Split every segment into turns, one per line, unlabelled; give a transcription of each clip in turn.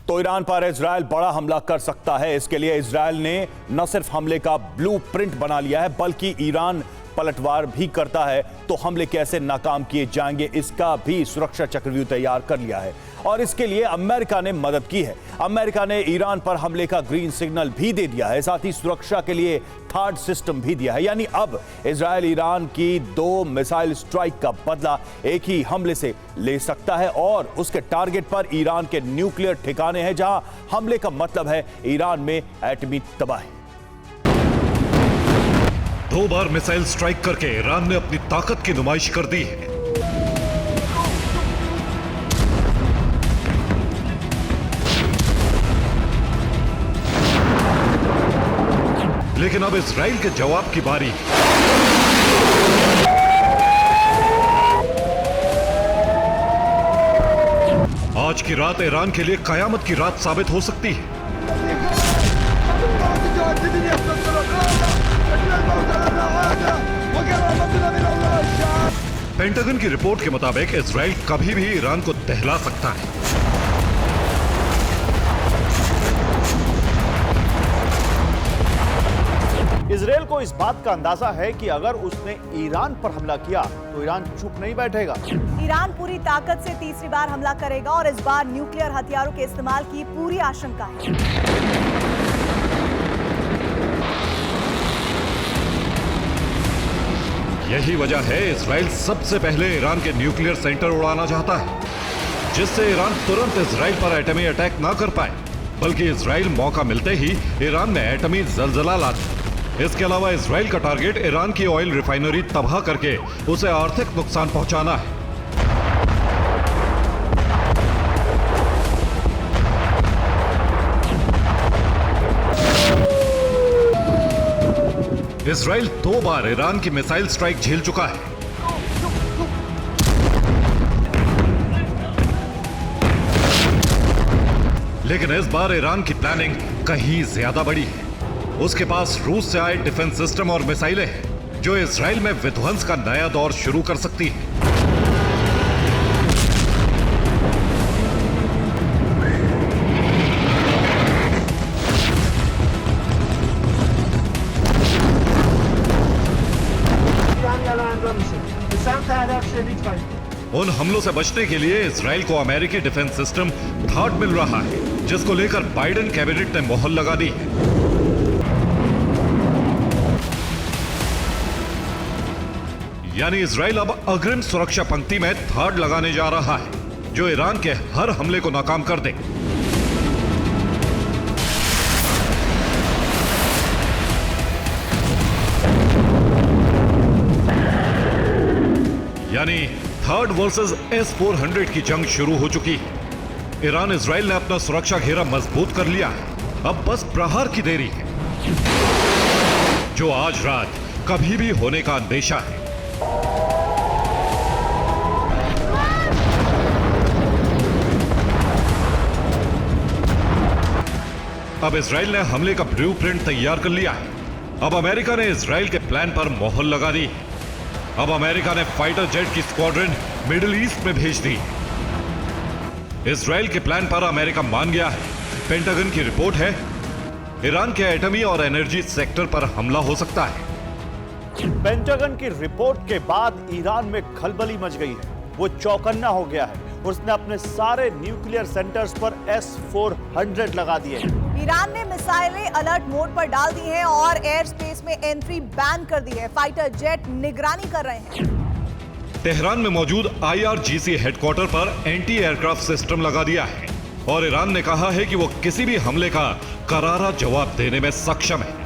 तो ईरान पर इजराइल बड़ा हमला कर सकता है। इसके लिए इजराइल ने न सिर्फ हमले का ब्लूप्रिंट बना लिया है, बल्कि ईरान पलटवार भी करता है तो हमले कैसे नाकाम किए जाएंगे इसका भी सुरक्षा चक्रव्यूह तैयार कर लिया है। और इसके लिए अमेरिका ने मदद की है। अमेरिका ने ईरान पर हमले का ग्रीन सिग्नल भी दे दिया है, साथ ही सुरक्षा के लिए थर्ड सिस्टम भी दिया है। यानी अब इजराइल ईरान की 2 मिसाइल स्ट्राइक का बदला एक ही हमले से ले सकता है और उसके टारगेट पर ईरान के न्यूक्लियर ठिकाने हैं, जहां हमले का मतलब है ईरान में एटमी तबाही।
2 बार मिसाइल स्ट्राइक करके ईरान ने अपनी ताकत की नुमाइश कर दी है। लेकिन अब इजराइल के जवाब की बारी है। आज की रात ईरान के लिए कयामत की रात साबित हो सकती है। पेंटागन की रिपोर्ट के मुताबिक इजराइल कभी भी ईरान को दहला सकता है।
इजराइल को इस बात का अंदाजा है कि अगर उसने ईरान पर हमला किया तो ईरान चुप नहीं बैठेगा।
ईरान पूरी ताकत से तीसरी बार हमला करेगा और इस बार न्यूक्लियर हथियारों के इस्तेमाल की पूरी आशंका है।
यही वजह है इजराइल सबसे पहले ईरान के न्यूक्लियर सेंटर उड़ाना चाहता है, जिससे ईरान तुरंत इजराइल पर एटमी अटैक ना कर पाए, बल्कि इजराइल मौका मिलते ही ईरान में एटमी जलजला ला दे। इसके अलावा इजराइल का टारगेट ईरान की ऑयल रिफाइनरी तबाह करके उसे आर्थिक नुकसान पहुंचाना है। इजराइल 2 बार ईरान की मिसाइल स्ट्राइक झेल चुका है। लेकिन इस बार ईरान की प्लानिंग कहीं ज्यादा बड़ी है। उसके पास रूस से आए डिफेंस सिस्टम और मिसाइलें हैं, जो इजराइल में विध्वंस का नया दौर शुरू कर सकती है। उन हमलों से बचने के लिए इजराइल को अमेरिकी डिफेंस सिस्टम थाट मिल रहा है, जिसको लेकर बाइडेन कैबिनेट ने मोहर लगा दी है। यानी इजराइल अब अग्रिम सुरक्षा पंक्ति में थाट लगाने जा रहा है, जो ईरान के हर हमले को नाकाम कर दे। यानी थर्ड वर्सेस S-400 की जंग शुरू हो चुकी है। ईरान इजराइल ने अपना सुरक्षा घेरा मजबूत कर लिया है। अब बस प्रहार की देरी है, जो आज रात कभी भी होने का अंदेशा है। अब इजराइल ने हमले का ब्लूप्रिंट तैयार कर लिया है। अब अमेरिका ने इजराइल के प्लान पर मोहर लगा दी है। अब अमेरिका ने फाइटर जेट की स्क्वाड्रन मिडिल ईस्ट में भेज दी। इजराइल के प्लान पर अमेरिका मान गया है। पेंटागन की रिपोर्ट है, ईरान के एटमी और एनर्जी सेक्टर पर हमला हो सकता है।
पेंटागन की रिपोर्ट के बाद ईरान में खलबली मच गई है। वो चौकन्ना हो गया है। उसने अपने सारे न्यूक्लियर सेंटर्स पर S-400 लगा दिए।
ईरान ने मिसाइलें अलर्ट मोड पर डाल दी हैं और एयर स्पेस में एंट्री बैन कर दी है। फाइटर जेट निगरानी कर रहे हैं।
तेहरान में मौजूद IRGC हेडक्वार्टर पर एंटी एयरक्राफ्ट सिस्टम लगा दिया है और ईरान ने कहा है कि वो किसी भी हमले का करारा जवाब देने में सक्षम है।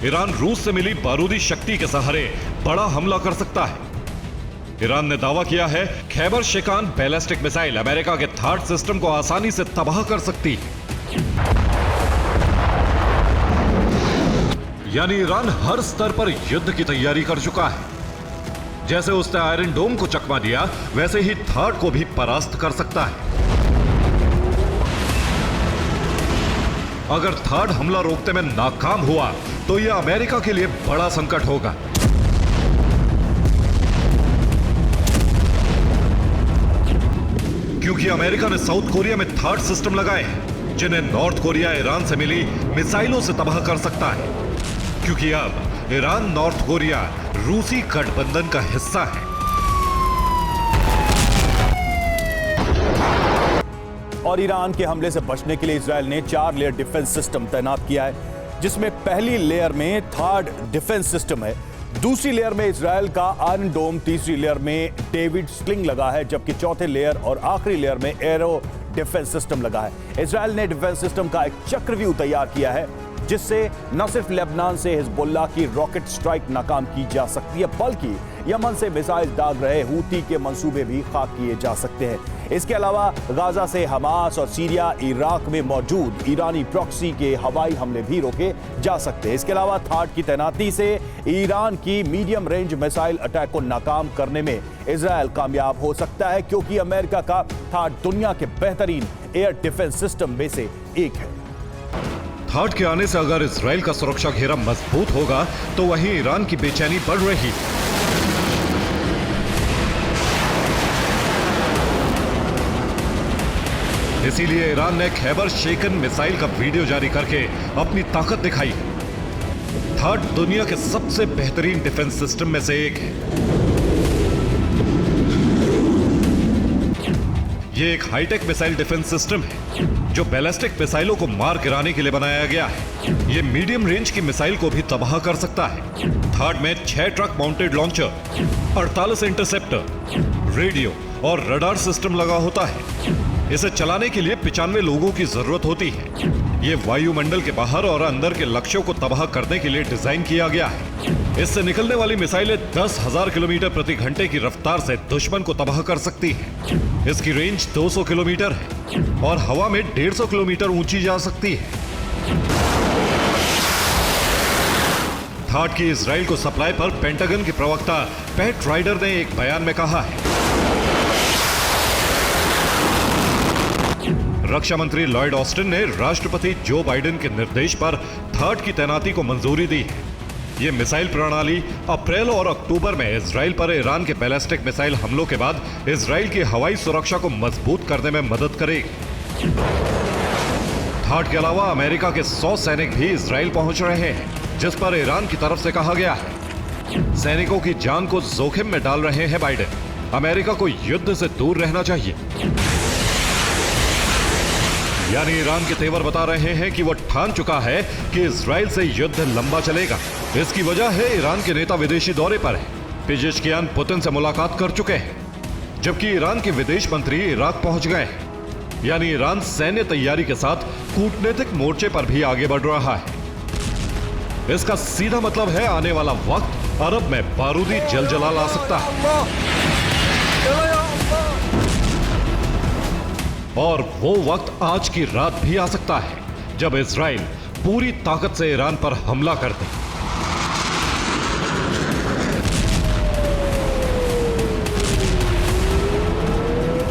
ईरान रूस से मिली बारूदी शक्ति के सहारे बड़ा हमला कर सकता है। ईरान ने दावा किया है, खैबर शिकान बैलिस्टिक मिसाइल अमेरिका के थाट सिस्टम को आसानी से तबाह कर सकती है। यानी ईरान हर स्तर पर युद्ध की तैयारी कर चुका है। जैसे उसने आयरन डोम को चकमा दिया, वैसे ही थाट को भी परास्त कर सकता है। अगर थर्ड हमला रोकने में नाकाम हुआ तो यह अमेरिका के लिए बड़ा संकट होगा। क्योंकि अमेरिका ने साउथ कोरिया में थर्ड सिस्टम लगाए हैं जिन्हें नॉर्थ कोरिया ईरान से मिली मिसाइलों से तबाह कर सकता है, क्योंकि अब ईरान नॉर्थ कोरिया रूसी गठबंधन का हिस्सा है।
और ईरान के हमले से बचने के लिए इजराइल ने 4 लेयर डिफेंस सिस्टम तैनात किया है, जिसमें पहली लेयर में थर्ड डिफेंस सिस्टम है, दूसरी लेयर में इजराइल का आयरन डोम, तीसरी लेयर में डेविड स्लिंग लगा है, जबकि चौथे लेयर और आखिरी लेयर में एरो डिफेंस सिस्टम लगा है। इजराइल ने डिफेंस सिस्टम का एक चक्रव्यूह तैयार किया है, जिससे न सिर्फ लेबनान से हिजबुल्लाह की रॉकेट स्ट्राइक नाकाम की जा सकती है, बल्कि यमन से मिसाइल दाग रहे हूती के मंसूबे भी खाक किए जा सकते हैं। इसके अलावा गाजा से हमास और सीरिया, इराक में मौजूद ईरानी प्रॉक्सी के हवाई हमले भी रोके जा सकते हैं। इसके अलावा थाड की तैनाती से ईरान की मीडियम रेंज मिसाइल अटैक को नाकाम करने में इजराइल कामयाब हो सकता है, क्योंकि अमेरिका का थाड दुनिया के बेहतरीन एयर डिफेंस सिस्टम में से एक है।
थाड के आने से अगर इजराइल का सुरक्षा घेरा मजबूत होगा तो वहीं ईरान की बेचैनी बढ़ रही है। इसीलिए ईरान ने खैबर शेकन मिसाइल का वीडियो जारी करके अपनी ताकत दिखाई। थाड दुनिया के सबसे बेहतरीन डिफेंस सिस्टम में से एक है। यह एक हाईटेक मिसाइल डिफेंस सिस्टम है जो बैलिस्टिक मिसाइलों को मार गिराने के लिए बनाया गया है। यह मीडियम रेंज की मिसाइल को भी तबाह कर सकता है। थाड में 6 truck mounted launcher, 48 interceptor, radio और रडार सिस्टम लगा होता है। इसे चलाने के लिए 95 लोगों की जरूरत होती है। यह वायुमंडल के बाहर और अंदर के लक्ष्यों को तबाह करने के लिए डिजाइन किया गया है। इससे निकलने वाली मिसाइलें 10,000 किलोमीटर प्रति घंटे की रफ्तार से दुश्मन को तबाह कर सकती है। इसकी रेंज 200 किलोमीटर है और हवा में 150 किलोमीटर ऊंची जा सकती है। थाड की इजराइल को सप्लाई पर पेंटागन के प्रवक्ता पैट राइडर ने एक बयान में कहा है, रक्षा मंत्री लॉयड ऑस्टिन ने राष्ट्रपति जो बाइडेन के निर्देश पर थाड की तैनाती को मंजूरी दी है। यह मिसाइल प्रणाली अप्रैल और अक्टूबर में इजराइल पर ईरान के बैलिस्टिक मिसाइल हमलों के बाद इजराइल की हवाई सुरक्षा को मजबूत करने में मदद करेगी। थाड के अलावा अमेरिका के 100 सैनिक भी इजराइल पहुंच रहे हैं, जिस पर ईरान की तरफ से कहा गया है, सैनिकों की जान को जोखिम में डाल रहे हैं बाइडेन, अमेरिका को युद्ध से दूर रहना चाहिए। यानी ईरान के तेवर बता रहे हैं कि वो ठान चुका है कि इजराइल से युद्ध लंबा चलेगा। इसकी वजह है ईरान के नेता विदेशी दौरे पर है। पेजेश्कियान पुतिन से मुलाकात कर चुके हैं, जबकि ईरान के विदेश मंत्री इराक पहुंच गए हैं। यानी ईरान सैन्य तैयारी के साथ कूटनीतिक मोर्चे पर भी आगे बढ़ रहा है। इसका सीधा मतलब है आने वाला वक्त अरब में बारूदी जलजला ला सकता है। और वो वक्त आज की रात भी आ सकता है जब इजराइल पूरी ताकत से ईरान पर हमला कर दे।